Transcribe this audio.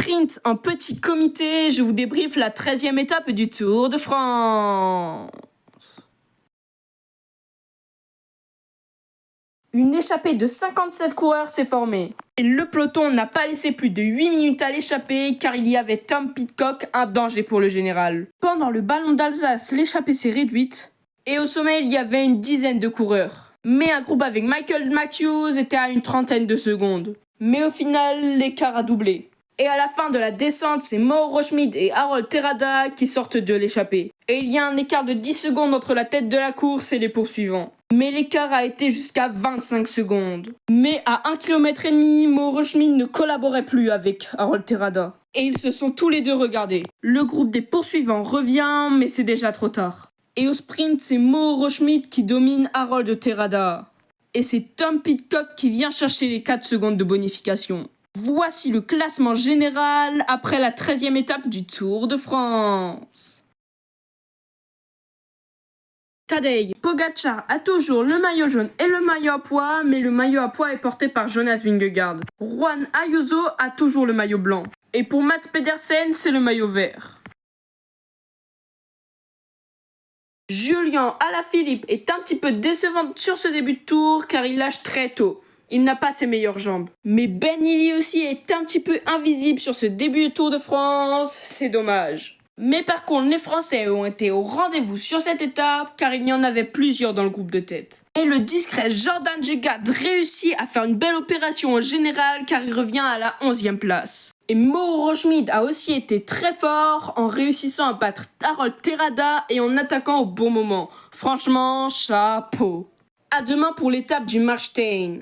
sprint en petit comité, je vous débriefe la 13e étape du Tour de France. Une échappée de 57 coureurs s'est formée. Et le peloton n'a pas laissé plus de 8 minutes à l'échappée car il y avait Tom Pidcock, un danger pour le général. Pendant le ballon d'Alsace, l'échappée s'est réduite et au sommet il y avait une dizaine de coureurs. Mais un groupe avec Michael Matthews était à une trentaine de secondes. Mais au final, l'écart a doublé. Et à la fin de la descente, c'est Mauro Schmid et Harold Terrada qui sortent de l'échappée. Et il y a un écart de 10 secondes entre la tête de la course et les poursuivants. Mais l'écart a été jusqu'à 25 secondes. Mais à 1,5 km, Mauro Schmid ne collaborait plus avec Harold Terrada. Et ils se sont tous les deux regardés. Le groupe des poursuivants revient, mais c'est déjà trop tard. Et au sprint, c'est Mauro Schmid qui domine Harold Terrada. Et c'est Tom Pidcock qui vient chercher les 4 secondes de bonification. Voici le classement général après la 13e étape du Tour de France. Tadej Pogačar a toujours le maillot jaune et le maillot à pois, mais le maillot à pois est porté par Jonas Vingegaard. Juan Ayuso a toujours le maillot blanc. Et pour Mats Pedersen, c'est le maillot vert. Julian Alaphilippe est un petit peu décevant sur ce début de tour car il lâche très tôt. Il n'a pas ses meilleures jambes. Mais Ben Illy aussi est un petit peu invisible sur ce début de Tour de France, c'est dommage. Mais par contre, les Français ont été au rendez-vous sur cette étape car il y en avait plusieurs dans le groupe de tête. Et le discret Jordan Gegard réussit à faire une belle opération au général car il revient à la 11e place. Et Mauro Schmid a aussi été très fort en réussissant à battre Harold Terrada et en attaquant au bon moment. Franchement, chapeau. À demain pour l'étape du Marstein.